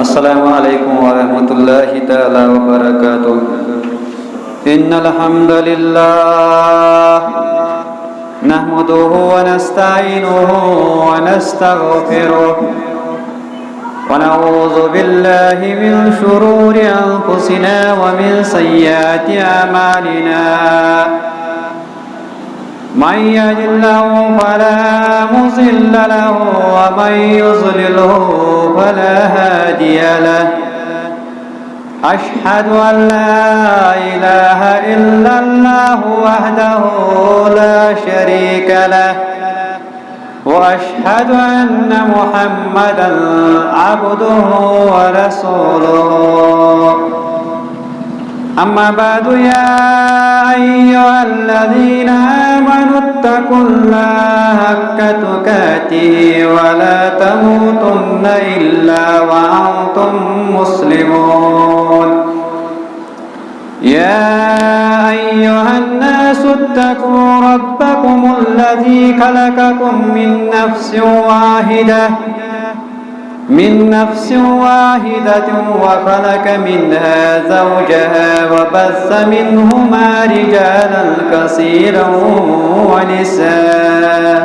السلام عليكم ورحمة الله تعالى وبركاته. إن الحمد لله نحمده ونستعينه ونستغفره ونعوذ بالله من شرور أنفسنا ومن سيئات أعمالنا. من يهد الله فلا مضل له ومن يضلله فلا هادي له. أشهد أن لا إله إلا الله وحده لا شريك له وأشهد أن محمدا عبده ورسوله. أما بعد يا أيها الذين آمنوا اتقوا الله حق تقاته ولا تموتن إلا وأنتم مسلمون. يا أيها الناس اتقوا ربكم الذي خلقكم من نفس واحدة وخلق منها زوجها وبث منهما رجالا كثيرا ونساء.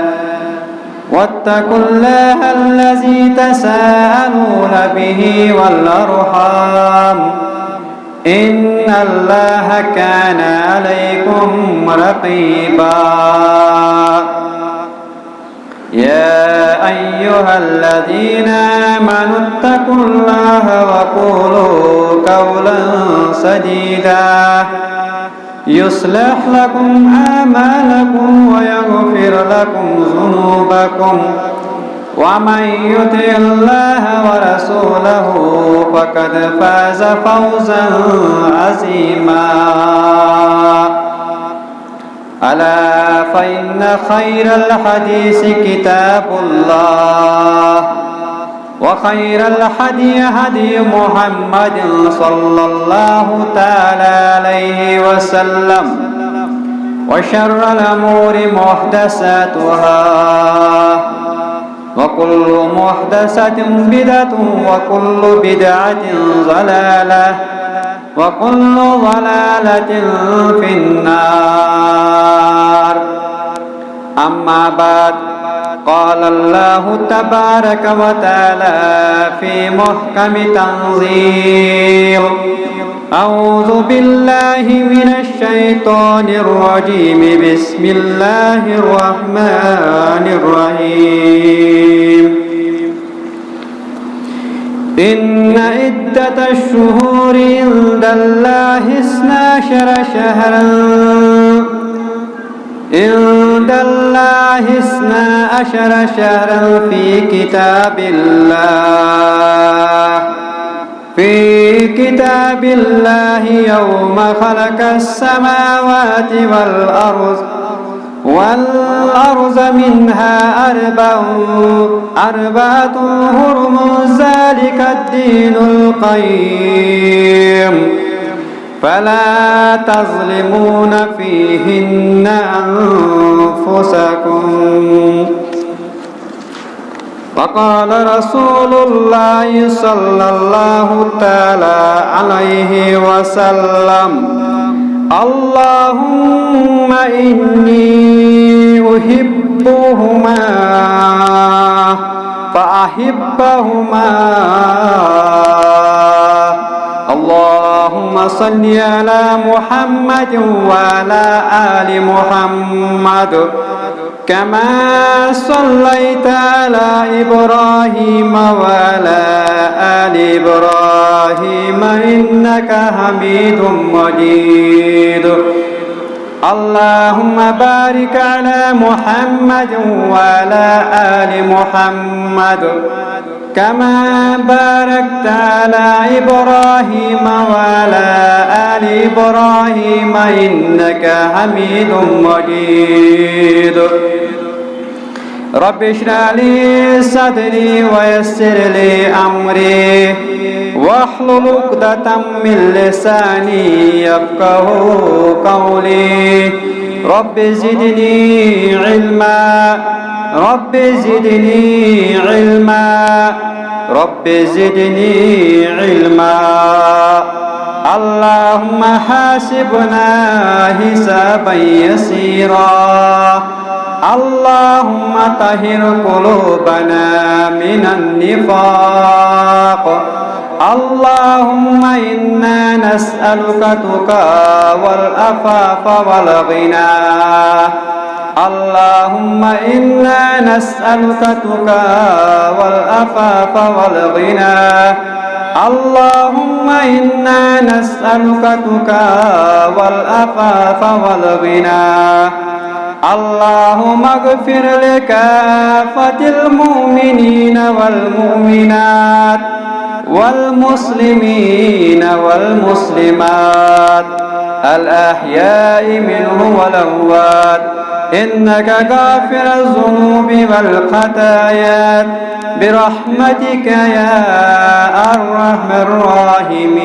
واتقوا الله الذي تساءلون به والأرحام إن الله كان عليكم رقيبا. يا أيها الذين آمنوا اتقوا الله وقولوا قولا سديدا يصلح لكم أعمالكم ويغفر لكم ذنوبكم ومن يطع الله ورسوله فقد فاز فوزا عظيما. ألا فإن خير الحديث كتاب الله وخير الهدي هدي محمد صلى الله تعالى عليه وسلم وشر الأمور محدثاتها وكل محدثة بدعة وكل بدعة ضلالة وكل ضلالة في النار. أما بعد قال الله تبارك وتعالى في محكم تنزيل أعوذ بالله من الشيطان الرجيم بسم الله الرحمن الرحيم. إن عدة الشهور عند الله 12 شهرا في كتاب الله يوم خلق السماوات والأرض منها أربعة حرم ذلك الدين القيم فلا تظلمون فيهن أنفسكم. وقال رسول الله صلى الله تعالى عليه وسلم اللهم إني أحبهما فأحبهما. اللهم صل على محمد وعلى آل محمد كما صليت على إبراهيم وعلى آل إبراهيم إنك حميد مجيد. اللهم بارك على محمد وعلى آل محمد كما باركت على إبراهيم وعلى آل إبراهيم إنك حميد مجيد. رب اشرح لي صدري ويسر لي أمري واحلل عقدة من لساني يفقه قولي. رب زدني علما رب زدني علما رب زدني علما اللهم حاسبنا حسابا يسيرا اللهم طهر قلوبنا من النفاق اللهم إنا نسألك تقى والعفاف والغنى اللهم إنا نسألك تقى والعفاف والغنى اللهم إنا نسألك تقى والعفاف والغنى اللهم اغفر لكافة المؤمنين والمؤمنات والمسلمين والمسلمات الأحياء منهم والأموات إنك غافر الذنوب والخطايا برحمتك يا أرحم الراحمين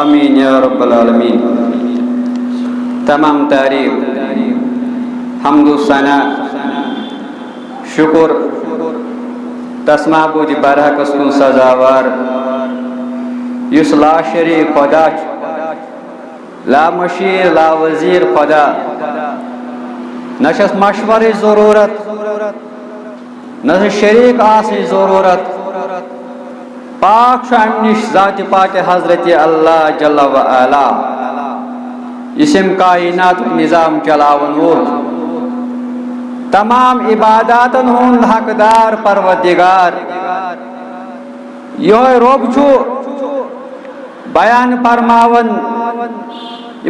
آمين يا رب العالمين. تمام تعریف حمد و ثنا شکر تس معبود برحقس کن سزاوار یس لا شریک خدا لا مشیر لا وزیر خدا نشس مشور ضرورت نش شریک آسی ضرورت پاک شام نش ذات پاک حضرت اللہ جل و علا اسم کائنات نظام چلاون وول تمام عبادات ہند حقدار پروردگار یہ رب چھو بیان فرماون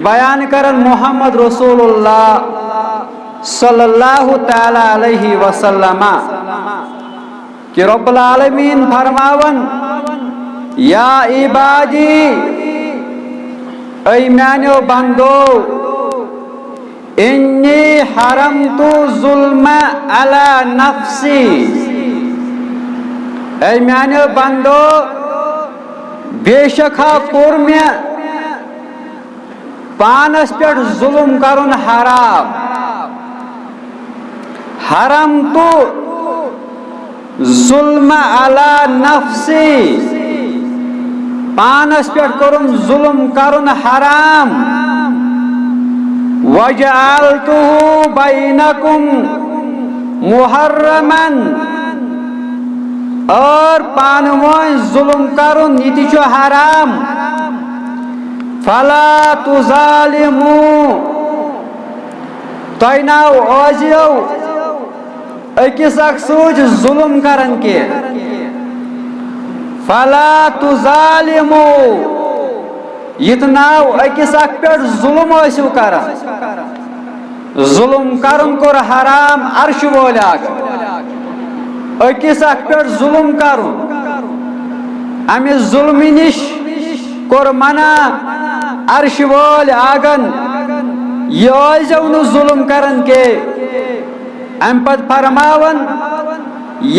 بیان کرن محمد رسول اللہ صلی اللہ تعالی علیہ وسلم کہ رب العالمین فرماون یا عبادی اے میانو بندو انی حرمت ظلم علی نفسی اے میانو بندو بے شکا کور میں پانس پیٹ ظلم کرن حرام حرمت ظلم علی نفسی پانس پیٹ کرن ظلم کرن حرام وجعلته بینکم محرما اور پانوان ظلم کرن یہ چھو حرام فلا تظالمو تیناو اوزیو اکس اکسوج ظلم کرن کے فلا تظالمو یتناو اکس اک پیٹ ظلم اسو کرن ظلم کرن کور حرام عرش وول آگا اکس اک پیٹ ظلم کرن امی ظلم نش کور منع عرش وول آگن یہ نو ظلم کرن کے ام پت فرماون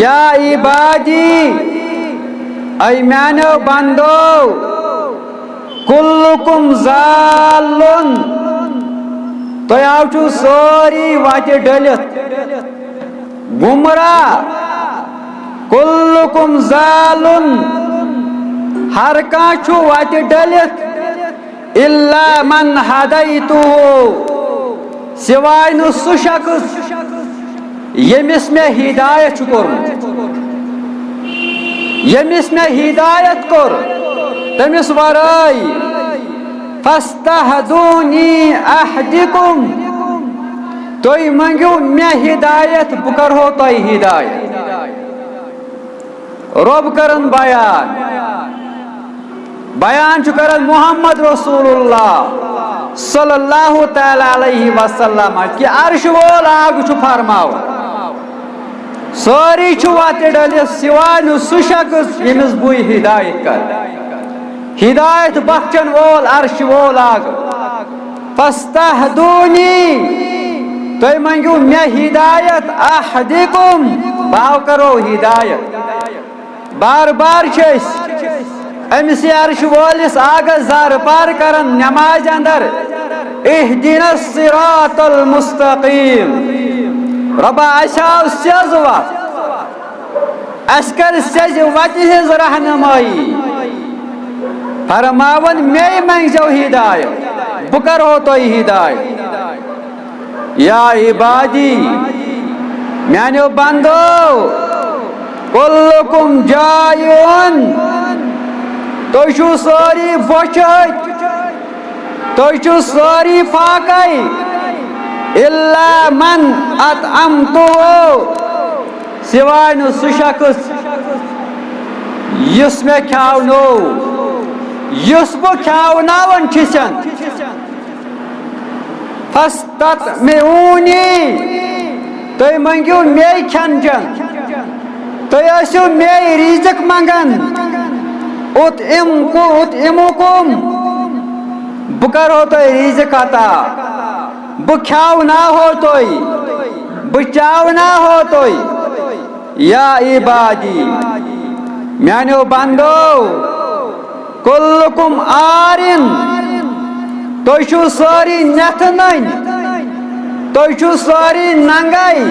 یا عبادی اے میانو بندو کلکم ضالن تو آو سوری وات ڈلت گمراہ کلکم ضالن ہر کان چھو وات ڈلت الا من ہدیتو سوائے نو سو شخص یمس میں ہدایت کورمت یمس میں ہدایت کور تمس ورائی فاستہدونی احدکم توی منگو میں ہدایت بکرہو توی ہدایت رب کرن بیان بیان چھ کرن محمد رسول اللہ صلی اللہ تعالی علیہ وسلم کہ عرش وول آگ چھ فرماو سوری چھ واتے ڈلی سوائے سو شخص یمس بوئی ہدایت کر ہدایت بخشن وول عرش وول آگ فاستہدونی تو منگو میں ہدایت احدکم باو کرو ہدایت بار بار چھس امس عرش وولس آگ زار پار کرن نماز اندر اہدنا الصراط المستقیم ربا اشاو سیز وقت اسکر سیز وتہ ہز رہنمائی فرماون میں منگزو ہدایت بہ کرہو تۄہہِ ہدایت یا عبادی میانیو بندو کلکم جائعون تُہۍ چھِو سٲری بۄچھِ تُہۍ چھِو سٲری فاقے الا من اطعمتہو سوائے نہٕ سُہ شخص یُس مےٚ کھیاونوو یُس بہٕ کھیاوناوان چھُسن فاستطعمونی تُہۍ منٛگِو مے کھٮ۪ن چٮ۪ن تُہۍ ٲسِو مے رزق منٛگان اطعمکم بہٕ کرہو تۄہہِ رزق عطا بہٕ کھیاوناوہو تُہۍ بہٕ چاوناوہو تُہۍ یا عبادی میانیو بندو کلکم عارن تُہۍ چھِو سٲری نٮ۪تھٕ نٔنۍ تُہۍ چھِو سٲری ننگے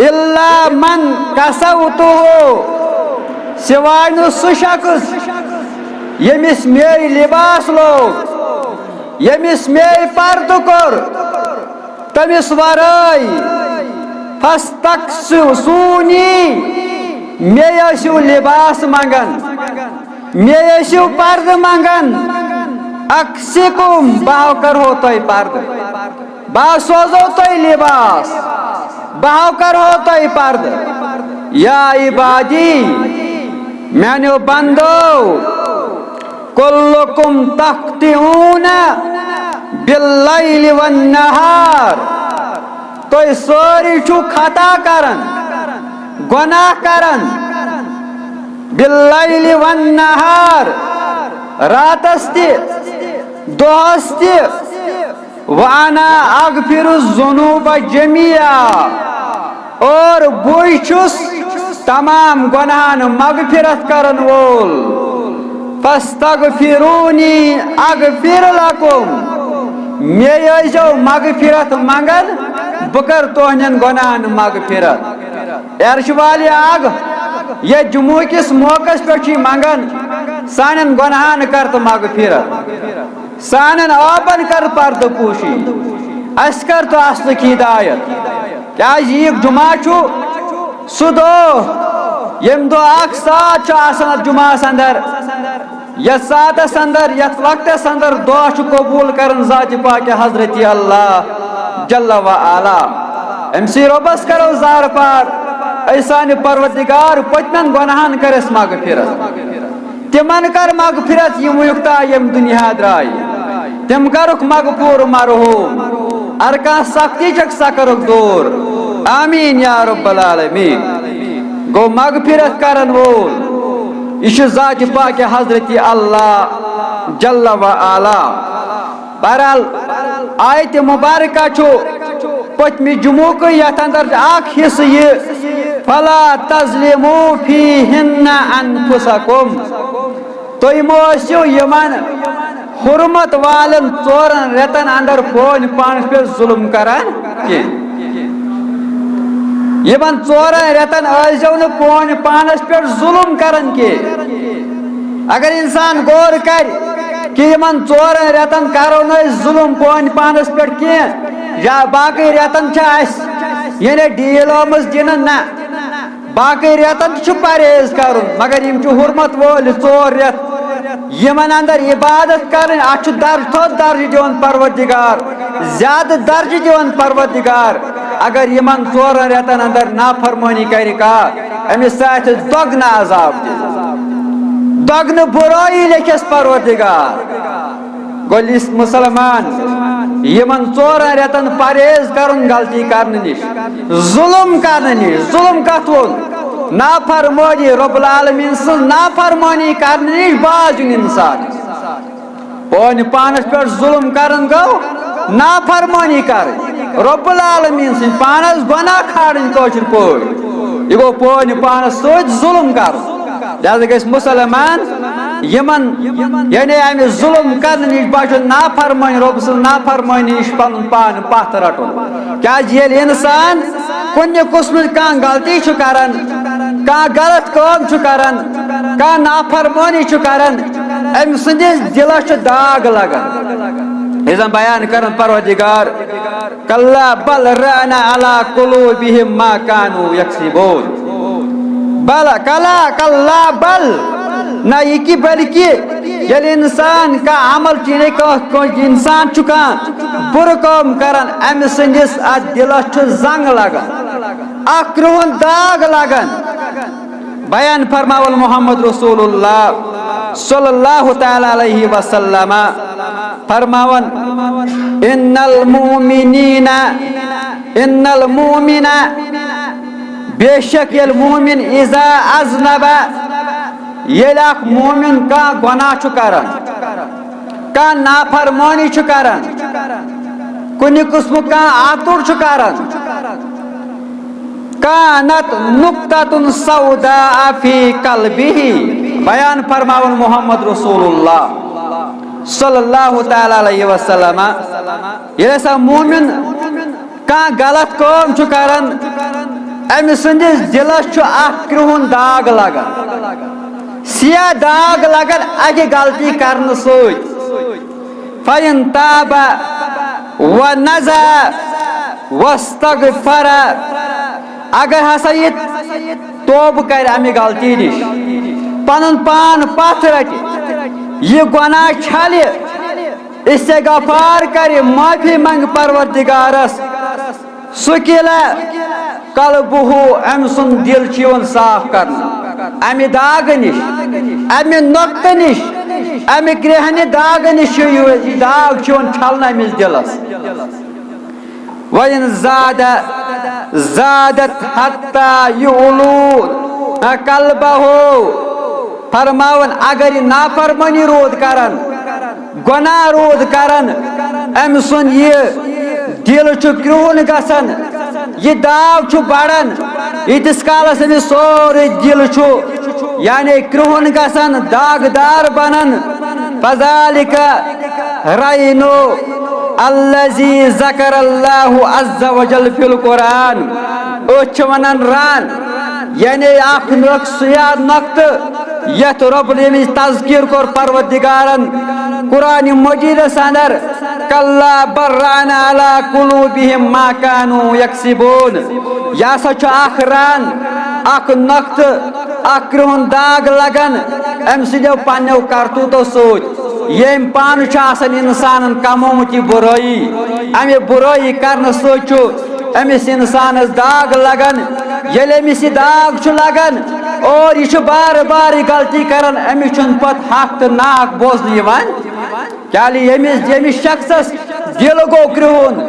الا من کسوتہو سوائے نہٕ سُہ شخص ییٚمِس مے لباس لوگ ییٚمِس مے پردٕ کوٚر تٔمِس ورٲے فاستقسونی مے ٲسِو لباس منگان مے ٲسِو پردٕ منگان اکسکم بہٕ کرہو تۄہہِ پردٕ بہٕ سوزو تۄہہِ لباس بہٕ کرہو تۄہہِ پردٕ یا عبادی میانیو بندو کلکم تخطئون باللیل والنہار تُہۍ سٲری چھِو خطا کران گۄناہ کران باللیل والنہار راتس تہِ دۄہس تہِ وانا اغفر الذنوب جميعا اور بٕے چھُس تمام گۄناہن مغفرت کرن وول فاستغفرونی اغفر لکم مے ٲسۍزیو مغفرت منگان بہٕ کرٕ تُہنٛدٮ۪ن گۄناہن مغفرت عرشہِ والہِ اگ یتھ جموں کِس موقعس پٮ۪ٹھ چھِ منگان سانٮ۪ن گۄناہن کر تہٕ مغفرت سانٮ۪ن آبن کر پردٕ پوٗشی اَسہِ کر تہٕ اصلٕچ ہدایت کیازِ ییٖک جمعہ چھُ سُہ دۄہ ییٚمہِ دۄہ اکھ ساتھ چھُ آسان اتھ جمعہس اندر یتھ ساتس اندر یتھ وقتس اندر دعا چھُ قبوٗل کران ذاتِ پاکہِ حضرت اللہ جل و علا أمسٕے رۄبس کرو زارٕ پار اے سانہِ پروردگار پٔتمٮ۪ن گۄناہن کر اَسہِ مغفرت تِمن کر مغفرت یِم وٕنیُک تام ییٚمہِ دُنیا درٛایہِ تِم کرُکھ مغفوٗر مرحوٗم ہر کانٛہہ سختی چھکھ سۄ کرُکھ دوٗر آمیٖن یا رب العالمیٖن گوٚو مغفرت کرن وول یہ چھُ ذاتِ پاکہِ حضرت اللہ جل و علا بہرحال آیتِ مبارکہ چھُ پٔتمہِ جمعُک یتھ اندر اکھ حصہٕ یہِ فلا تظلموا فیہن انفسکم تُہۍ مہ ٲسِو یِمن حرمت والٮ۪ن ژورن رٮ۪تن اندر پٲنۍ پانس پٮ۪ٹھ ظُلم کران کینٛہہ یِمن ژورن رٮ۪تن ٲسۍزیو نہٕ پٲنۍ پانس پٮ۪ٹھ ظُلم کران کینٛہہ اگر انسان غور کرِ کہ یِمن ژورن رٮ۪تن کرو نہٕ أسۍ ظُلم پٲنۍ پانس پٮ۪ٹھ کینٛہہ یا باقٕے رٮ۪تن چھِ اَسہِ یعنی ڈیٖل آمٕژ دِنہٕ نہ باقٕے رٮ۪تن تہِ چھُ پرہیز کرُن مگر یِم چھِ حرمت وٲلۍ ژور رٮ۪تھ یِمن اندر عبادت کرٕنۍ اتھ چھُ تھوٚد درجہٕ دِوان پروردگار زیادٕ درجہٕ دِوان پروردگار اگر یِمن ژورن رٮ۪تن اندر نافرمٲنی کرِ کانٛہہ أمِس آسہِ دۄگنہٕ عذاب دِنہٕ دۄگنہٕ بُرٲیی لیکھٮ۪س پروردگار گوٚو مُسلمان یِمن ژورن رٮ۪تن پرہیز کرُن غلطی کرنہٕ نِش ظُلم کرنہٕ نِش ظُلم کتھ ووٚن نافرمٲنی رب العالمیٖن سٕنٛز نافرمٲنی کرنہٕ نِش باز یُن انسان پٲنۍ پانس پٮ۪ٹھ ظُلم کرن گوٚو نافرمٲنی کرٕنۍ رب العالمیٖن سٕنٛدۍ پانس گۄناہ کھالٕنۍ کٲشِر پٲٹھۍ یہِ گوٚو پٲنۍ پانس سۭتۍ ظُلم کرُن لہذا گژھِ مُسلمان یِمن یعنی امہِ ظُلم کرنہٕ نِش بچُن نافرمٲنی رۄب سٕنٛز نافرمٲنی نِش پنُن پان پتھ رٹُن کیازِ ییٚلہِ انسان کُنہِ قٕسمٕچ کانٛہہ غلطی چھُ کران کا غلط کام چھ کران کا نافرمانی چھ کران ام سندس دلس چھ داغ لگان اذا بیان کرن پروردگار کلا بل رأنا علی قلوبہم ما کانوا یکسبون بل کلا بل نہ یہ کی بلکہ یل انسان کا عمل چینے کا انسان چکان بر کام کران ام سندس ات دلس چھ زنگ لگان اکرہن داغ لگان بیان فرماول محمد رسول اللہ صلی اللہ تعالی علیہ وسلم فرماون ان المؤمن بے شک یل مومن اذا اذنب یل اخ مومن کا گناہ چھ کران کا نافرمانی چھ کران کُنہِ قسم کا آتُر چھ کران کانت نقطۃ سوداء فی قلبہ بیان فرماون محمد رسول اللہ صلی اللہ تعالی علیہ وسلم یہ سا مومن کا غلط کام چھ کران ام سندس دلس چھ اخ کرہن داغ لگان سیاہ داغ لگان اکہ غلطی کرن سۭتۍ فَإِن تَابَ وَنَزَعَ وَاسْتَغْفَرَ اگر ہسا یہ توبہ کر امہ غلطی نش پنن پان پتھ رٹ یہ گناہ چھلہ استغفار کر معافی منگ پروردگارس سکیلا قلبہ ام سن دل چھ صاف کرنا امہ داغ نش امہ نقطہ نش امہ کرہنہ داغ نش داغ چھ چھلنا امس دلس وَإِن زادت حتی یعلون قلبہو فرماون اگر یہ نافرمانی رود کرن گناہ رود کرن ام سن یہ دل چھ کرہن گژھان یہ داغ چھ بڑھان یتس کالس امس سورے دل چھ یعنی کرہن گژھان داغدار بنان فذالک رینو الذی ذکر اللہ عز وجل فی القرآن اچھ ونان ران یعنی اخ سیاہ نقطہ یت رب العالمین تذکیر کور پروردگارن قرآن مجیدس اندر کلا بران علی قلوبہم ما کانوا یکسبون یہ سا چھ اخ ران اخ نقطہ اخ کرہن داغ لگان ام سدیو پنیو کرتوتو سوت یم پان چھ آسان انسان کمومت یہ برائی امہ برائی کرنے سوچو امس انسانس داغ لگان یل امس یہ داغ چھ لگان اور یہ بار بار غلطی کران امس چھ پت حق تو ناک بوزن یوان کیالی یمس شخصس دل گو کرہن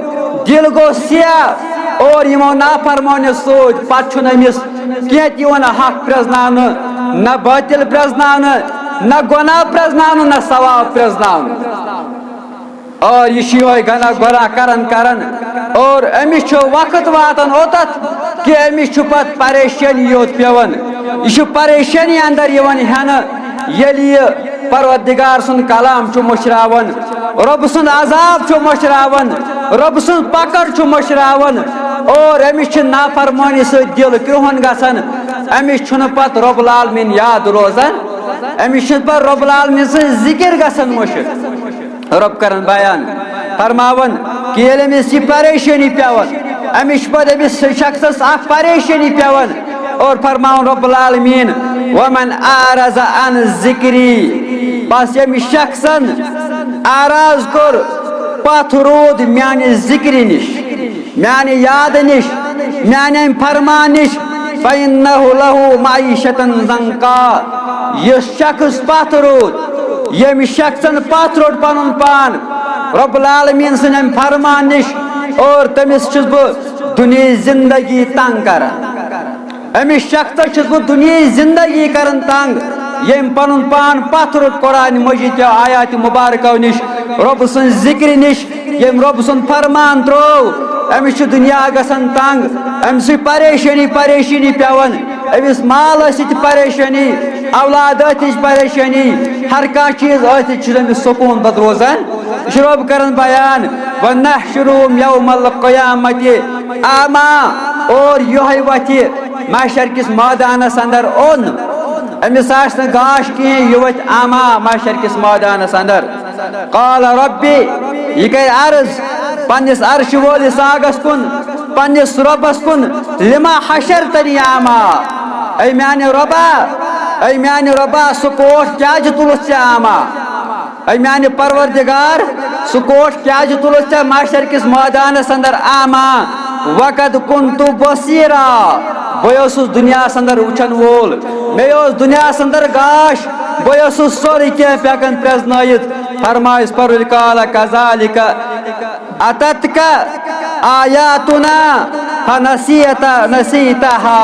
دل گو سیاہ اور یمو نافرمانی سوچ پت چھ امس کینٛہہ تہِ یوان حق پرزنان نہ باطل پرزنان نہ گناہ پرزنان نہ ثواب پرزنان اور یہ گناہ کرن اور امس چھ وقت واتان اوتت کہ امس چھ پت پریشانی یوت پیوان یہ پریشانی اندر یوان ہینہ یل یہ پروردگار سن کلام چھ مشراون رب سن عذاب چھ مشراون رب سن پکڑ چھ مشراون اور امس چھ نافرمانی سے دل کرہن گژھان امس چھن پت رب العالمین یاد روزان امس چھ پت رب العالمین سے ذکر گژھان مشر رب کرن بیان فرماون کہ یل امس یہ پریشانی پیوان امس پت امس شخصس اخ پریشانی پیوان اور فرماون رب العالمین ومن اعرض عن ذکری پس یم شخصن اعراض کور پتھ رود میانہ ذکر نش میانہ یاد نش میانہ فرمان نش فإنه له معیشة ضنکا یہ شخص پتھ رود یم شخصن پتھ روڈ پنن پان رب العالمین سن فرمان نش اور تمس چھس بہ دنیا زندگی تنگ کران امس شخص چھس بہ دنیا زندگی کران تنگ یم پنن پان پتھ روڈ قرآن مجید آیات مبارکہ نش رب سن ذکر نش یم رب سن فرمان ترو امس چھ دنیا گژھان تنگ امس پریشانی پیوان امس مال ست پریشانی اولاد پریشانی ہر کانٛہہ چیز چھ امس سکون بد روزان یہ رب کران بیان ونحشرهم یوم القیامت اعما اور یہ وتھ محشر کس میدانس اندر اون امس آس نہ گاش کہیں یہ وت آما محشر کس میدانس اندر قال ربی یہ کر عرض پنس عرش وولس آگس کن پنس ربس کن لما حشرتنی آما اے میانہ ربا سہ کوٹ کیا تلس ژے آما اے میانہ پروردگار سہ کوٹ کیا تلس ژے محشر کس میدانس اندر آما وقت کنت بصیرا بہس دنیا اندر وچن وول مے دنیا اندر گاش بہس سوری کی پیکن پرزنائت فرمائس پر قال کذالک اتتک آیاتنا فنسیتها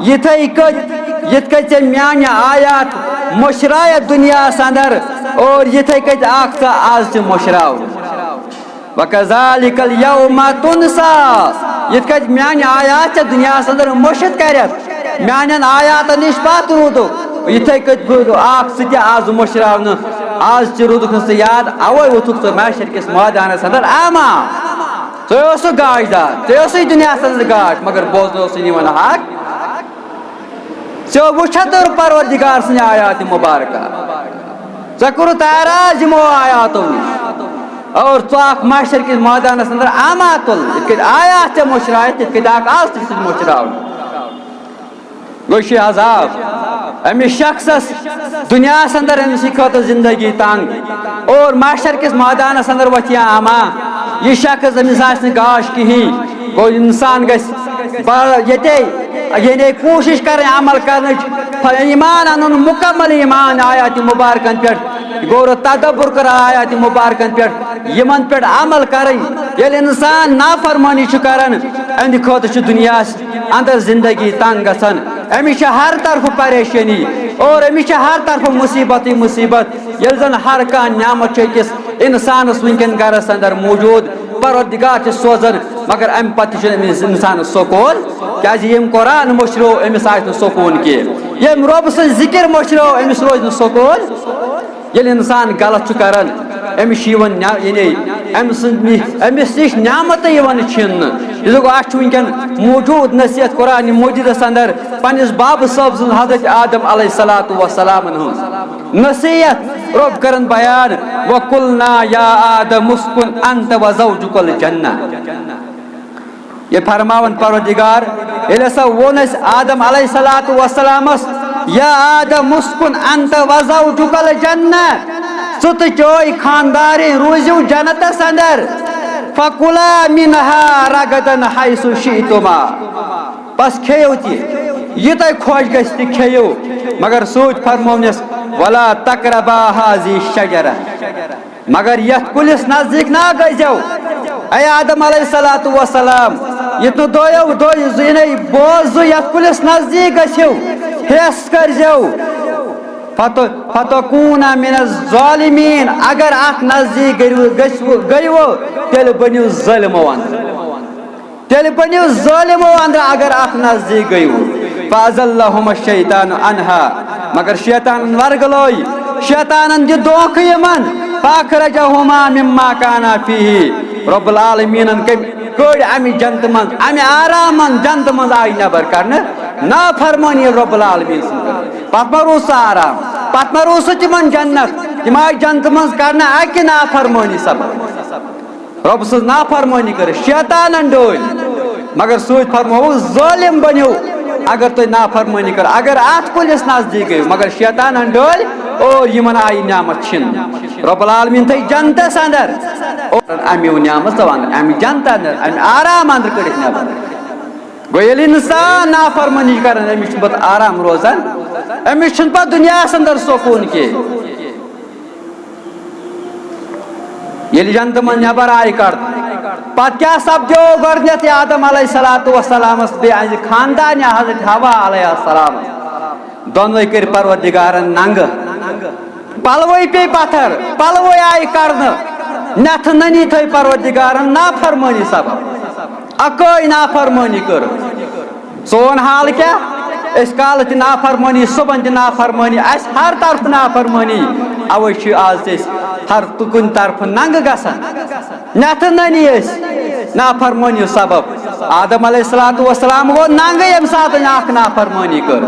یتھے کت میانہ آیات مشرایت دنیا اندر اور یتھے کت آخ آز مشراو وکذالک اليوم تنسا یت کت میانہ آیات دنیا اندر مشت کرت میان آیات نش پات رودو یتھے کت آخ سہ آز مشراو آز رودک نہ یاد اوے وتھک تو محشر کس میدانس اندر آما ژٕ گاش دار ژٕ دنیا اندر گاش مگر بوزن نِوان حق ژےٚ وٕچھتھ پروردگار سٕنٛدِ آیات مبارکہ ژےٚ کوٚرُتھ اعراض یِمو آیاتو نِش اور ژٕ اکھ محشر کس میدانس اندر آما تل یِتھ کٔٹھۍ آیات ژےٚ مٔشرٲیِتھ تِتھ کٔٹھۍ آکھ آز تہِ سۭتۍ مٔشراوُن گوٚو یہِ چھُ عذاب أمس شخصس دنیا اندر أمس خٲطرٕ زندگی تنگ اور محشر کس میدانس اندر وتھ آما یہ شخص أمس آسہِ نہٕ گاش کہین گوٚو انسان گژھِ ییٚتے یعنی کوشش کریں عمل کرنچ ایمان انن مکمل ایمان آیات مبارکن پہ گور تدبر کر آیات مبارکن پہ یمن پہ عمل کریں یل انسان نافرمانی کران اند خاطر دنیا اندر زندگی تنگ گژھان امس ہر طرف پریشانی اور امس ہر طرف مصیبت مصیبت یل زن ہر کان نعمت أکس انسانس ونکن گرس اندر موجود پروردگار سوزان مگر ام پتہ انسان سکون کیازِ یم قرآن مشرو امس آسہِ سکون کی یم رب سن ذکر مشرو امس روز سکون یل انسان غلط کران امس یعنی امس نش نعمت چھن یہ ونکن موجود نصیحت قرآن مجیدس اندر پنس باب صاحب سن حضرت آدم علیہ الصلوۃ والسلام نصیحت رب کرن بیان وقلنا یا آدم اسکن انت وزوجک الجنہ یہ فرماون پروردگار یل ہسا وون آدم علیہ الصلوۃ والسلام یا آدم اسکن انت وزوجک الجنہ ژٕ تہٕ چٲنۍ خاندارین روٗزِو جنتس اندر فکلا منها رغدن حیث شئتما بس کھیو تہِ یہ تۄہہِ خۄش گژھِ تہِ کھیو مگر سوٗچ فرمونس ولا تقربا هذه الشجرة مگر یتھ کُلِس نزدیٖک نہ گٔژھِو اے آدم علیہ الصلوۃ والسلام یہ تو بوزو یتھ کُلِس نزدیٖک گٔژھِو حیس کٔرزیو فتکون من الظالمین اگر اتھ نزدیک گٔیوٕ تیٚلہِ بٔنِو ظٲلمو اندر اگر اتھ نزدیک گٔیوٕ فازلہم الشیطان عنها مگر شیطان ورگلوی شیطانن دِژ دھوکہٕ یمن فاخرجہما مما کانا فیہ رب العالمینن کٔڑۍ امہِ جنتہٕ منٛز امہِ آرام منٛز جنتہٕ منٛز آیہِ نٮ۪بر کرنہٕ نافرمٲنی رب العالمین سٕنٛز پتہٕ ما روٗد سُہ آرام پتہٕ ما روٗد سُہ تِمن جنت تِم آیہِ جنتہٕ منٛز کرنہٕ اکہِ نافرمٲنی سبب رب سٕنٛز نافرمٲنی کٔرِتھ شیطانن ڈٲلۍ مگر سۭتۍ فرمووُکھ ظٲلم بنیو اگر تُہۍ نافرمٲنی کٔرِو اگر اتھ کُلِس نزدیٖک گٔیو مگر شیطانن ڈٲلۍ اور یمن آیہِ نعمت چھِنہٕ رب العالمین تھٲے جنتس اندر اور امیو نعمت اندر امہِ جنت اندر امہِ آرام اندر کٔڑِتھ نٮ۪بر گوٚو ییٚلہِ انسان نافرمٲنی کران امس چھُ پتہٕ آرام روزان امس چھُنہٕ پتہٕ دُنیاہس اندر سکوٗن کینٛہہ ییٚلہِ جنتہٕ منٛز نٮ۪بر آیہِ کڑنہٕ پتہٕ کیاہ سپدیو گۄڈنیتھ آدم علیہ الصلوۃ والسلامس بیٚیہِ اہنزِ خاندانہِ حضرت حوا علیہ السلام دۄنوے کٔرۍ پروردگارن ننگہٕ پلوے پیٚیہِ پتھر پلوے آیہِ کڑنہٕ نٮ۪تھٕ نٔنی تھٲے پروردگارن نافرمٲنی سبب اکٲے نافرمٲنی کٔر سون حال کیا اس کالہٕ تہِ نافرمٲنی صبحن تہِ نافرمٲنی اسہِ ہر طرفہٕ نافرمٲنی اوے چھِ آز أسۍ ہر کُنہِ طرفہٕ ننگہٕ گژھان نٮ۪تھٕ نٔنی أسۍ نافرمٲنی سبب آدم علیہ السلام گو ننگے یم سات اخ نافرمانی کر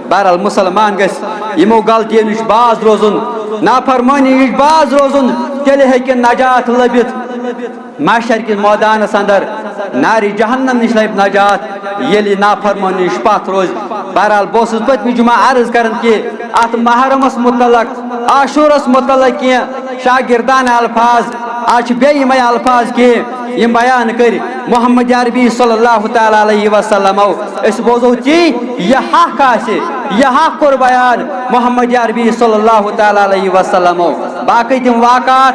بہرحال مسلمان گژھِ یمو غلطیو نش باز روزن نافرمانی نش باز روزن تیلہِ ہیٚکہِ نجات لبِتھ محشر کس میدانس اندر ناری جہنم نش لب نجات ییٚلہِ نافرمانی نش پتھ روز بہرحال بہٕ اوسُس پٔتمہِ جمعہ عرض کران کہ اتھ محرمس متعلق عاشورس متعلق کینٛہہ شاگردانہ الفاظ آج بیٚیہِ یِمے الفاظ کینٛہہ یم بیان کر محمد عربی صلی اللہ تعالی علیہ وسلم اس بوزو تی یہ حق آسے یہ حق کور بیان محمد عربی صلی اللہ تعالی علیہ وسلم باقی تم واقعات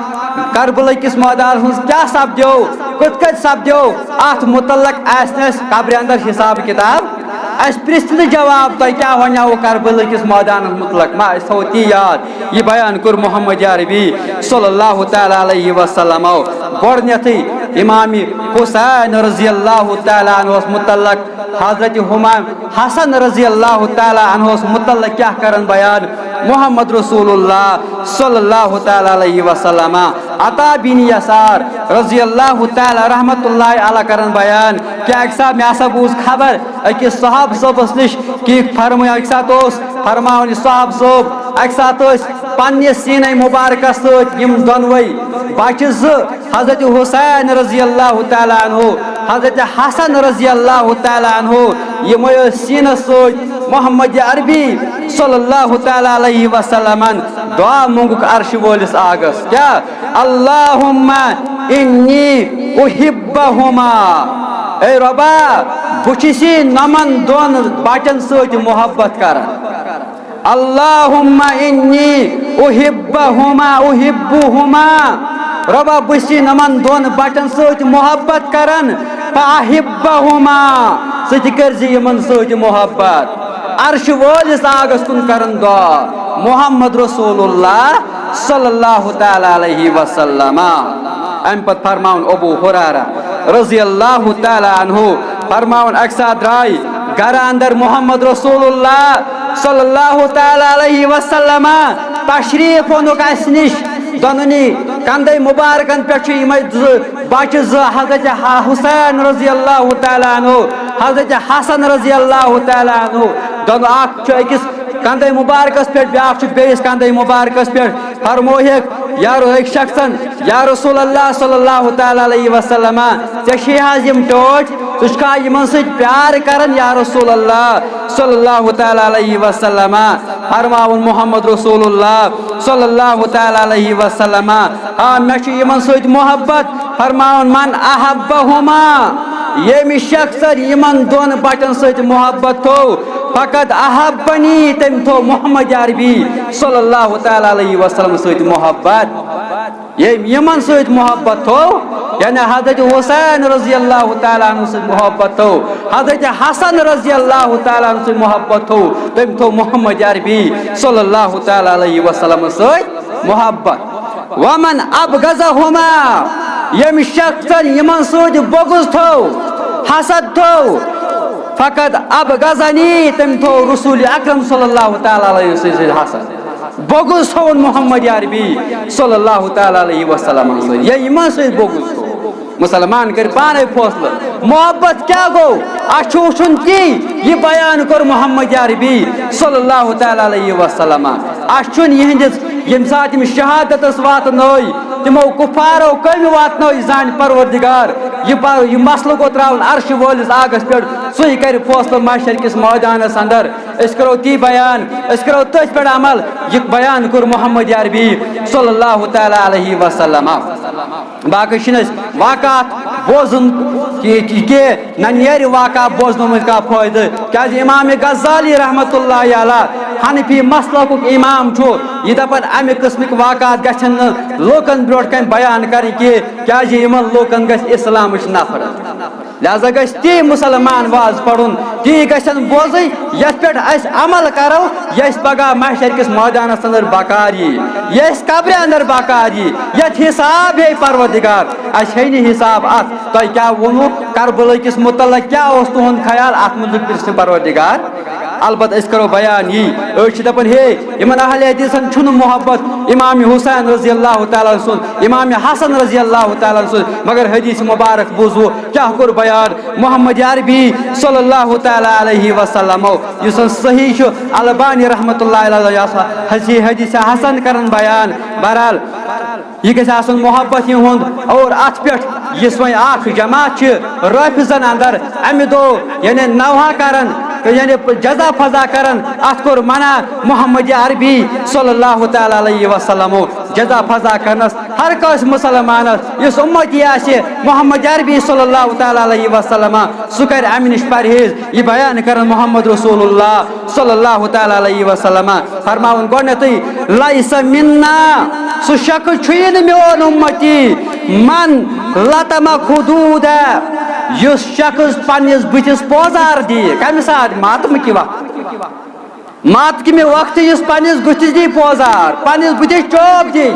کربلا کس میدان ہز کیا سپدو کت سپدو ات متعلق آسنس قبر اندر حساب کتاب اس پرست جواب تو کیا ونو کربلا کس میدان متعلق ما اس تی یاد یہ بیان کر محمد عربی صلی اللہ تعالی علیہ وسلم گۄڈنیتھٕے امام حسین رضی اللہ تعالی عنہ متعلق حضرت حسن رضی اللہ تعالی عنہ متعلق کیا کرن بیان محمد رسول اللہ صلی اللہ تعالی علیہ وسلم عطا بن یسار رضی اللہ تعالی رحمت اللہ علیہ کرن بیان کیا ایک ساتھ میں ایسا بوز خبر اکس صحاب صوبس نش کی فرمایا ایک ساتھ فرماؤن صحاب صوب ایک ساتھ پنہ سینہ مبارکہ ست یم دونوئی بچہ حضرت حسین رضی اللہ تعالی عنہ حضرت حسن رضی اللہ تعالی عنہ یم سینہ ست محمد عربی صلی اللہ تعالی علیہ وسلم دعا منگک عرش وولس آگس کیا اللہم انی احبہما اے ربا بچسی نمن دون بچن ست محبت کران اللہم انی احبہما ربا بچی نمن دون بچن ست محبت کران فاحبہما ست کرزی یمن ست محبت عرش وولس آگس کن کرن دعا محمد رسول اللہ صلی اللہ تعالی علیہ وسلم ام پت فرماؤن ابو ہریرہ رضی اللہ تعالی عنہ فرماؤن اکسا درائی گھر اندر محمد رسول اللہ صلی اللہ تعالی علیہ وسلم تشریف اونک اس نش دوننی کندے مبارکن پہ بچہ حضرت حسین رضی اللہ تعالی عنہ حضرت حسن رضی اللہ تعالی عنہ دونوں اخ اکس کندے مبارکس پہ بیاکھ بیس کندے مبارکس پہ فرمویک یارو ایک شخصن یا رسول اللہ صلی اللہ تعالی علیہ وسلم ژے حظ یم ٹوٹ ژٕ چھکھا یمن سۭتۍ پیار کران یا رسول اللہ صلی اللہ تعالی علیہ وسلم فرماون محمد رسول اللہ صلی اللہ تعالی علیہ وسلم ہاں مے چھ یمن سۭتۍ محبت فرماون من احبہما ییٚمہِ شخصن یمن دون بچن سۭتۍ محبت تھو فقط احبنی تم تھو محمد عربی صلی اللہ تعالی علیہ وسلم سۭتۍ محبت یمن سۭتۍ محبت تھو یعنی حضرت حسین رضی اللہ تعالیٰ عنہ سے محبت ہو حضرت حسن رضی اللہ تعالیٰ عنہ سے محبت ہو تم تو محمد عربی صلی اللہ تعالیٰ علیہ وسلم سے محبت ومن ابغضہما یم شخصن یمن سۭتۍ بغض تھو حسد تھو فقط ابغضنی تم تو رسول اکرم صلی اللہ تعالیٰ علیہ وسلم حسد بغض تھون محمد عربی صلی اللہ تعالیٰ علیہ وسلم سے یہ یمن سۭتۍ بغض تھو مسلمان کر پانے فیصلہ محبت کیا گو اچھو وچھن تی یہ بیان کر محمد عربی صلی اللہ تعالی علیہ وسلم اچھن یہندس یم سات یم شہادت وات نوئی تمو کفارو کمی وات نوئی زان پروردگار یہ مسئلہ کو تراؤن عرش وولس آگس پہ سی کر فیصلہ محشر کس میدانس اندر اس کرو تی بیان اس کرو تس پہ عمل یہ بیان کر محمد عربی صلی اللہ تعالی علیہ وسلم باقی چھنس واقعات بوزن کہ نہ نیرِ واقعہ بوزنو مز کا فائدہ کیا امام غزالی رحمت اللہ علیہ حنفی مسلک امام چھو یہ دپن امہ قسمک واقعات گژھن لوکن برونٹ کن بیان کریں کہ کیا یمن لوکن گژھِ اسلامچ نفرت لہذا گژھِ تی مسلمان واز پڑھن تی گژھن بوزٕنۍ یتھ پٮ۪ٹھ أسۍ عمل کرو یہ پگہ محشر کس میدانس اندر بکار یہ قبر اندر بکار یت حساب ہے پروردگار اس ہے نہ حساب ات تہ کیا ونو کربلا کس متعلق کیا اس تہند خیال ات متعلق پرسن پروردگار البتہ اس کرو بیان یہ دپان ہے یمن اہل حدیثن چھن محبت امام حسین رضی اللہ تعالیٰ سن امام حسن رضی اللہ تعالیٰ سن مگر حدیث مبارک بوزو کیا کور بیان محمد عربی صلی اللہ تعالیٰ علیہ وسلم یس صحیح البانی رحمۃ اللہ علیہ حدیث حسن کرن بیان بہرحال یہ گژھِ آسن محبت ہند اور ات پہ یس وۄنۍ اکھ جماعت رٲفِضن اندر امہ دۄہ یعنی نوحہ کرن یعنی جزا فضا کرن ات کور منع محمد عربی صلی اللہ تعالیٰ علیہ وسلم جزا فضا کرنس ہر کس مسلمانس اس امتی آسہِ محمد عربی صلی اللہ تعالیٰ علیہ وسلم سہ کر امہ نش پرہیز یہ بیان کرن محمد رسول اللہ صلی اللہ تعالیٰ علیہ وسلم فرماون گۄڈنیتھٕے لیس منا سہ شخص چھُیی نہٕ میون امتی من لطم خدود یس شخص پنس بتس پوزار دی کمہ سات ماتم کی وقت مات کمہ وقت اس پنس بتس دی پوزار پنس بتس چوب دی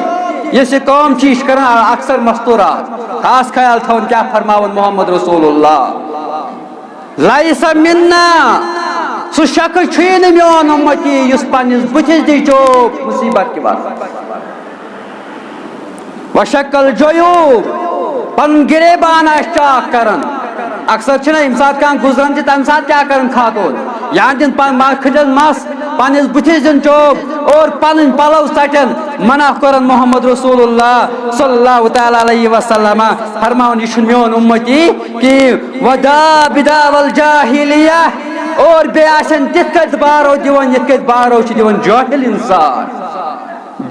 یس یہ قوم چیز کران اکثر مستورات خاص خیال تھون کیا فرماون محمد رسول اللہ لیس منا سہ شخص چھُیی نہٕ میون امتی یس پنس بتس دی چوب مصیبت کی وقت وشکل جیوب پن گریبان چاک کرن اکثر چھنا یم سات کان گزرن تہ تم سات کیا کرن خاتون یا دن پن کھجن مس پنس بتھس دن چوب اور پن پلو ژٹن منع کرن محمد رسول اللہ صلی اللہ تعالیٰ علیہ وسلم فرماون یہ میون امتی کہ ودا بدا والجاہلیہ اور بے آسن تتھ کت بارو دیون یت کت بارو چھ دیون جاہل انسان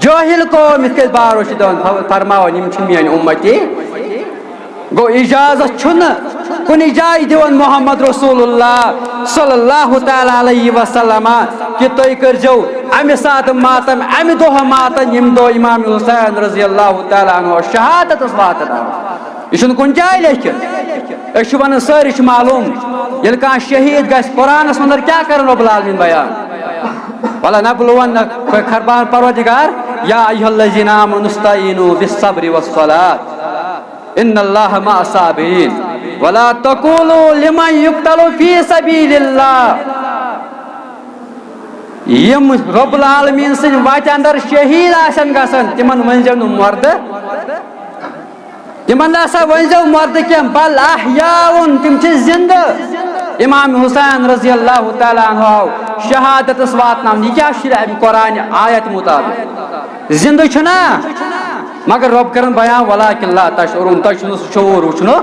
جاہل قوم یت کت بارو چھ دیون فرماون یم چھ میون امتی گو اجازت چھن کن جائے دیون محمد رسول اللہ صلی اللہ تعالیٰ علیہ وسلم کہ تھی کرجو امہ سات ماتم امہ دہ ماتن یم دہ امام حسین رضی اللہ تعالیٰ عنہ شہادت واتن یہ کن جائے لیکن اس ون ساری معلوم یل کان شہید گھس قرآنس مندر کیا کرن رب العالمین بیان ولا نبلون خربان پروردگار یا ایھا الذین آمنوا استعینوا بالصبر والصلاۃ ان اللہ مع الصابرین ولا تقولوا لمن يقتل في سبيل الله یم رب العالمین سن وات اندر شہید آسن گسن تمن ونجو مرد تمن ہسا ونجو مرد کی بل احیاء تم چھ زندہ امام حسین رضی اللہ تعالیٰ عنہ شہادت واتنام یہ کیا شرع قرآن آیت مطابق زندہ چھنا مگر رب کرن بیان ولیکن لا تشعرون تہ چھنو شعور وچھنو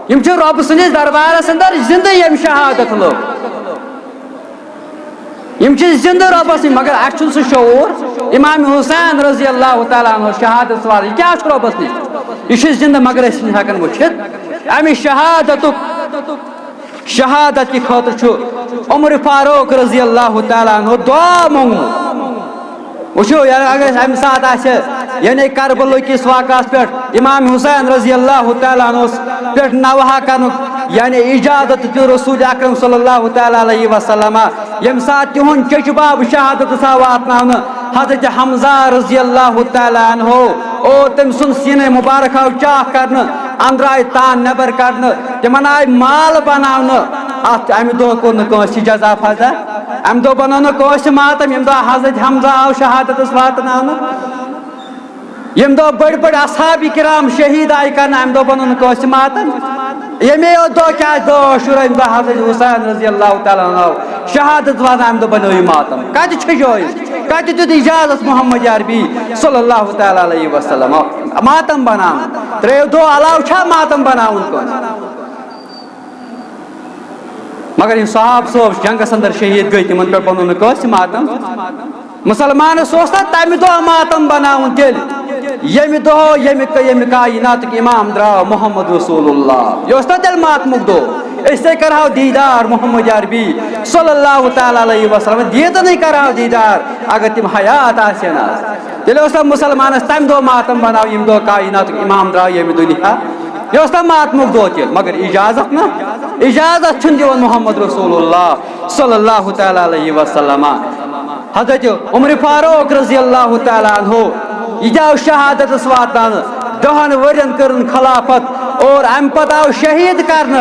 یم چھ رب سنس دربارس اندر زندہ یم شہادت لو یم چھ زندہ ربس مگر اچھ چھن سہ شعور امام حسین رضی اللہ تعالیٰ عنہ شہادت وار یہ کیا چھ ربس نش یہ چھ زندہ مگر اس ہکن وچھت امی شہادت کی خاطر چھ عمر فاروق رضی اللہ تعالیٰ عنہ دعا مونگمت وچھو یعنی اگر امہ سات آسہ یعنی کربلا کس واقعہ پہ امام حسین رضی اللہ تعالیٰ عنہ پہ نوحہ کرن یعنی اجازت دیو رسول اکرم صلی اللہ تعالیٰ علیہ وسلم یم سات تہن چچ باب شہادت سا واتناون حضرت حمزہ رضی اللہ تعالیٰ عنہ اور تم سن سینہ مبارک آو چاک کرن اندر آئی تان نبر کرن تمن آئی مال بناون ات امہ دہ کور نس جزا فضا امہ دہ بنو نس ماتم یم دہ حضرت حمزہ آو شہادت واتناون یم دہ بڑ بڑ اصحاب کرام شہید آئی کرن امہ دہ بنو نس ماتم یمی دہ کیا دہ شروع یم دہ حضرت حسین رضی اللہ تعالیٰ عنہ شہادت واتن امہ دہ بنو ماتم کت چھجوئی کت دیت اجازت محمد عربی صلی اللہ تعالیٰ علیہ وسلم ماتم بنان تریو دہ علاوہ چھا ماتم بناون کن مگر یہ صحاب صوب جنگس اندر شہید گئی تمن پہ بنو نس ماتم مسلمان سوس تمہ دہ ماتم بناون تیل یمہ دہ یمہ کائنات امام درا محمد رسول اللہ یہ تیل ماتمک دہ اس سے کرہو دیدار محمد عربی صلی اللہ تعالیٰ علیہ وسلم دیت نہیں کرہو دیدار اگر تم حیات آسن تیل اس مسلمانس تمہ دہ ماتم بناو یم دہ کائنات امام درا یمہ دنیا یہ ماتمک دہ تیل مگر اجازت نا اجازت چھن دیون محمد رسول اللہ صلی اللہ تعالیٰ علیہ وسلم حضرت عمر فاروق رضی اللہ تعالیٰ عنہ یہ جاؤ شہادت واتان 10 ورین کرن خلافت اور ام پتہ آو شہید کرن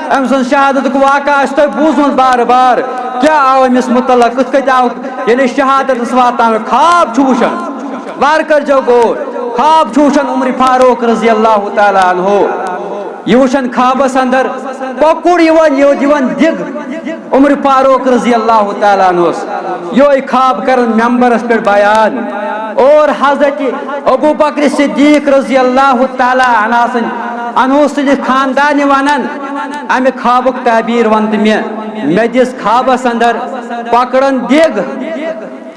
ام سن شہادت واقعہ اس تہ بوزمت بار بار کیا آو امس متعلق کت کت آو یعنی شہادت واتان خواب چھ وچھان وار کر جو غور خواب چھ وچھان عمر فاروق رضی اللہ تعالی عنہ یہ وچھان خوابس اندر کۄکُر یوان دگ عمر فاروق رضی اللہ تعالی عنہ یہ خواب کرن ممبرس پہ بیان اور حضرت ابو بکر صدیق رضی اللہ تعالی عنہ سند خاندان ونان امہ خوابک تعبیر ون مے دس خوابس اندر پکڑن دگ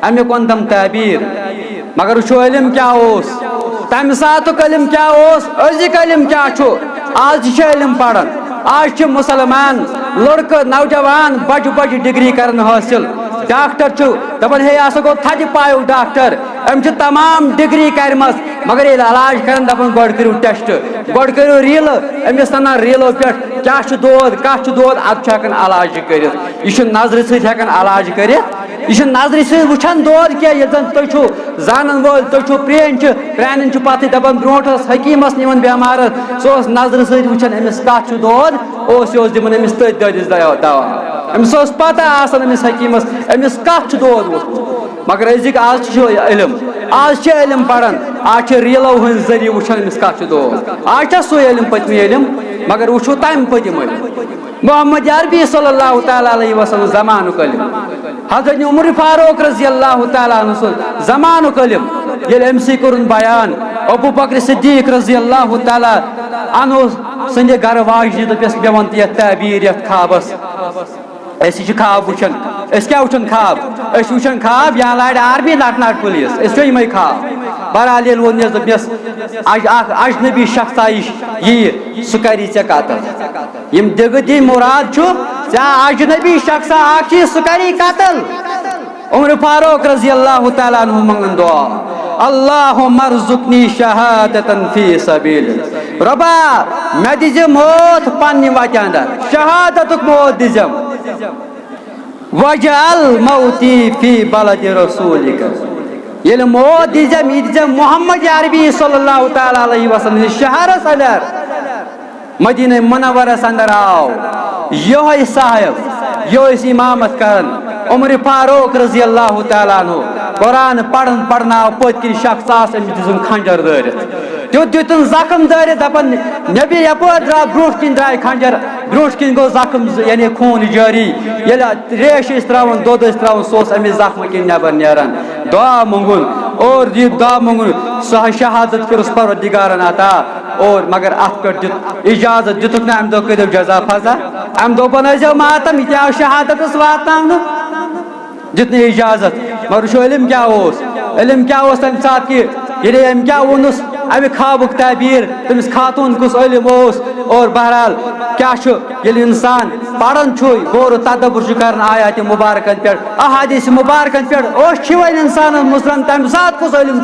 امیک ون تم تعبیر مگر وچھو علم کیا تمہ ساتک علم کیا ازک علم کیا آج علم پڑھن آج مسلمان لڑکہ نوجوان بج بج ڈگری کرن حاصل ڈاکٹر دپان ہے یہ گو تھد پایو ڈاکٹر ام تمام ڈگری کرمس مگر یہ علاج کرن دپان گوڑ کرو ٹیسٹ گوڑ کرو ریل امس نان ریلو پہ کیا دود کت دود اد ہکان علاج کرت یہ نظر ست ہکان علاج کرت یہ نظر ست وچھان دود کی یہ زن تھی زانن وول تھی پرانن پتہ دپان بروٹس حکیمس نیون بیمارس سہ نظر ست وچھان امس کت دود یہ دن امس تھی دودس دوا امس پتہ آسان امس حکیمس امس کت دود مگر ازک آج علم آج علم پڑھان آج ریلو ہند ذریعہ وچھان امس کت دود آج سو علم پتم علم مگر وچھو تم پتم علم محمد عربی صلی اللہ تعالی علیہ وسلم زمانک علم حضرت عمر فاروق رضی اللہ تعالی عنہ زمانک علم یل امسی کرن بیان ابو بکر صدیق رضی اللہ تعالی عنہ سند گھر واجنہ دپس مے ون یہ تعبیر یت خوابس اسی خواب وچھان کیا وچھان خواب وچھان خواب یا لڑ آرمی نٹ پولیس چھ یمے خواب بہرحال یل وون دپس اجنبی شخص یہ سہ کری ے قتل یم دگ دی مراد اجنبی شخص سہ کری قتل عمر فاروق رضی اللہ تعالی عنہ منگن دعا اللہم ارزقنی شہادتا فی سبیل ربا میں دز موت پنہ وتہ اندر شہادتک موت دزم وجعل موتی فی بلد رسولک یل موت دزم یہ دزم محمد عربی صلی اللہ تعالی علیہ وسلم شہرس اندر مدینہ منورس اندر آو یہ صاحب یہ امامت کرن عمر فاروق رضی اللہ تعالیٰ عنہ قرآن پڑھن پڑھنا پتکن شخص دزم خنجر دارت دیتن زخم دارت دپان نبی یپور درا بروٹ کن درائے خنجر بروٹ کن گو زخم یعنی خون جاری یل ریش تراون دود تراون سہ امس زخم کن نبر نیران دعا منگن اور یہ دعا منگن سہ شہادت کرس پروردگارن عطا اور مگر ات پہ اجازت دتک نا ام دہ کرو جزا فضا ام دہ بنزو ماتم یہ آو شہادتس واتن دتن اجازت مگر وچھو علم کیا علم کیا تمہ سات کہ یعنی ام کیا ونس امہ خوابک تعبیر تمس خاتون کس علم اور بہرحال کیا یل انسان پڑھان غور و تدبر کران آیات مبارکن پہ احادیث مبارکن پہ ون انسان مسلم تمہ سات کس علم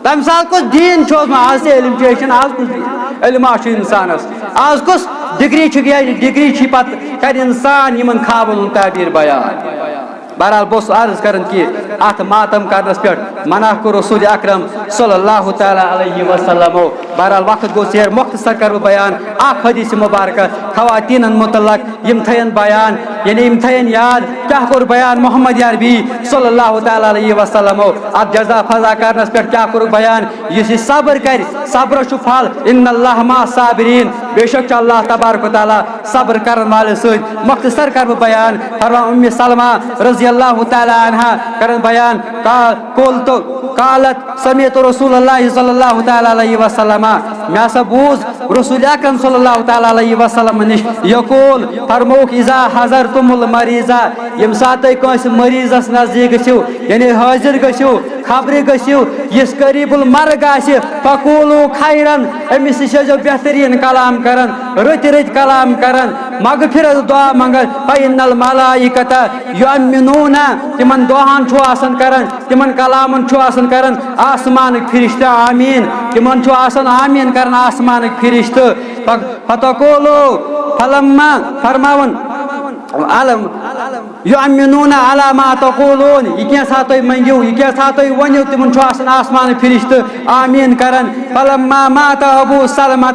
تمہ سات کس دین آج علم آج کس علم انسانس آج کس ڈگری پتہ کر انسان یمن خوابن ہند تعبیر بیان بہرحال بہت عرض کرن کہ ات ماتم کرنس پہ منع کو رسول اکرم صلی اللہ تعالی علیہ وسلم بہرحال وقت گو ثیر مختصر کر بیان اخ حدیث مبارکہ خواتین متعلق یم تھین بیان یعنی یم تھین یاد کیا کور بیان محمد عربی صلی اللہ تعالی علیہ وسلم ات جزا فضا کرنس پہ کیا کور بیان یہ صبر کر صبر چھ پھل ان اللہ مع صابرین بے شک اللہ تبارک و تعالی صبر کرن والے ست مختصر کر بیان فرمان ام سلمہ رضی اللہ تعالی عنہ کرن بیان قالت سمعت رسول اللہ صلی اللہ تعالی علیہ وسلم میں ہسا بوز رسول اکرم صلی اللہ تعالی علیہ وسلم نش یقول فرموک اذا حضرتم المریضہ یم سات کنس مریضس نزدیک گژھو یعنی حاضر گژھو خبر گژھو یس قریب المرگ آسہ فقولوا خیرن امس نش بہترین کلام کرن رت رت کلام کرن مغفرت دعا منگن فإن الملائکۃ یؤمنون تمن دعان چھو آسان کرن تمن کلامن چھو آسان کرن آسمانک فرشتہ آمین تمن چھو آسان آمین کرن آسمانک فرشتہ فتقولوا فلما فرماون علم یؤمنون علی ما تقولون یہ کیا سا تُہۍ منگیو یہ کیا سا تُہۍ ؤنِو تِمن چھُ آسان آسمان فرشتہٕ آمیٖن کران فلما مات ابو سلمہ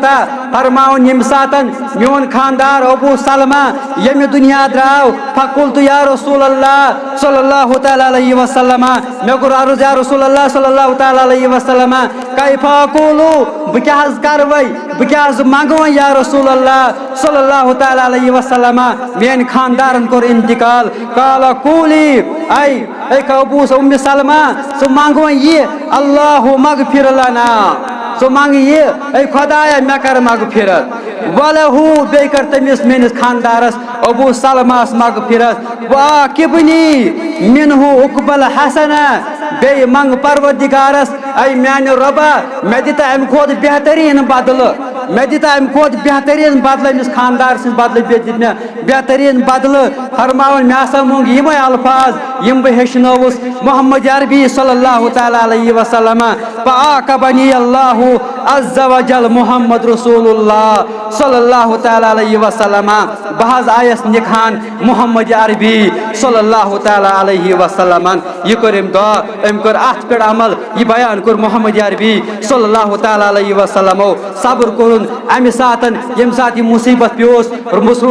فرماوُن ییٚمہِ ساتن میون خاندار ابو سلمہ ییٚمہِ دُنیا درٛاو فقلت یا رسول اللہ صلی اللہ تعالیٰ علیہ وسلم مےٚ کوٚر عرض یا رسول اللہ صلی اللہ تعالیٰ علیہ وسلم کیف اقولو بہٕ کیٛاہ حظ کرٕ وۄنۍ بہٕ کیٛاہ حظ منگہٕ وۄنۍ یا رسول اللہ صلی اللہ تعالیٰ علیہ وسلم میٲنۍ خاندارن کوٚر انتقال قال قولی اے ابو ام سلمہ ژٕ منگ وۄنۍ یہِ اللہ مغفر لنا ژٕ منگ یہِ اے خۄدایا مےٚ کر مغفرت وَلَہُ بیٚیہِ کر تٔمِس میٲنِس خاندارس ابو سلمہس مغفرت وَعاقِبنی مِنہُ عُقبَ الحسنہ بیٚیہِ منگ پروردگارس اے میانہِ رۄبا مےٚ دِتا امہِ کھۄتہٕ بہتریٖن بدلہٕ مےٚ دِتا امہِ کھۄتہٕ بہتریٖن بدلہٕ أمِس خاندار سٕنٛدِ بدلہٕ بیٚیہِ دِتۍ مےٚ بہتریٖن بدلہٕ فرماوُن مےٚ ہسا موٚنگ یِمے الفاظ یِم بہٕ ہیٚچھنٲوُس محمد عربی صلی اللہ تعالیٰ علیہ وسلم فعاقبنی اللہ عز وجل محمد رسول اللہ صلی اللہ تعالیٰ علیہ وسلم بہٕ حظ آیس نِکہان محمد عربی صلی اللہ تعالیٰ علیہ وسلم یہ کوٚر أمۍ دۄہ أمۍ کوٚر اتھ پٮ۪ٹھ عمل یہ بیان کوٚر محمد عربی صلی اللہ تعالیٰ علیہ وسلمو صبر کوٚرُن امہِ ساتن ییٚمہِ ساتہٕ یہِ مُصیبت پیوس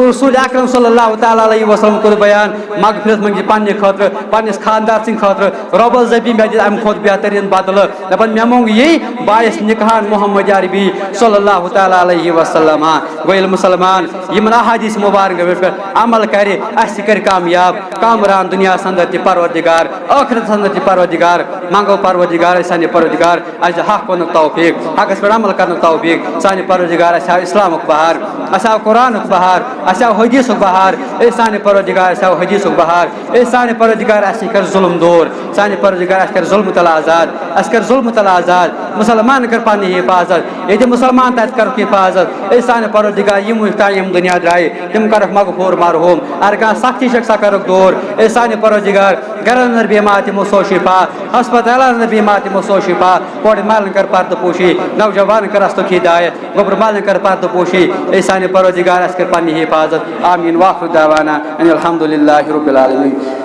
رسول اکرم صلی اللہ تعالیٰ علیہ وسلم کوٚر بیان مغفرت منگہِ پننہِ خٲطرٕ پننِس خاندار سٕنٛدِ خٲطرٕ رۄب العزتی مےٚ دِژ امہِ کھۄتہٕ بہتریٖن بدلہٕ دپان مےٚ موٚنگ یی بہٕ آیس نِکہان محمد عربی صلی اللہ تعالیٰ علیہ وسلم گوٚو ییٚلہِ مُسلمان یِمن احادیث مُبارکن پٮ۪ٹھ عمل کرِ اسہِ تہِ کرِ کامیاب کامران دُنیاہس انٛدر تہِ پروردگار ٲخرتس انٛدر تہِ پروردگار منگو پروردگار اسہِ سانہِ پروردگار اسہِ دِ حق ونُک توفیق حقس پٮ۪ٹھ عمل کرنُک توفیق سانہِ پروردگار اسہِ آو اسلامُک بہار اسہِ آو قرآنُک بہار اسہِ آو حدیثُک بہار اے سانہِ پروردگار اسہِ آو حدیثُک بہار اے سانہِ پروردگار اسہِ کر ظلم دوٗر سانہِ پروردگار اسہِ کر ظلمہٕ تل آزاد اسہِ کر ظلمہٕ تل آزاد مُسلمان کر پننہِ حفاظت ییٚتہِ مُسلمان تتہِ کرُکھ حفاظت اے سانہِ پروردگار یِم تانۍ یِم دُنیا درٛایہِ تِم کرکھ مغفوٗر مرحوٗم اگر کانٛہہ سختی چھکھ سۄ کرکھ دوٗر اے سانہِ پروردگار گرن اندر بیمار تِمو سو شفا ہسپتالن اندر بیمار تِمو سو شفا کورِ مالن کر پردٕ پوشی نوجوانن کر استُک ہدایت گوبر مالن کر پردٕ پوشی اے سانہِ پروردگار اسہِ کر پننہِ حفاظت آمیٖن واخر دعوانا ان الحمد للہ رب العالمین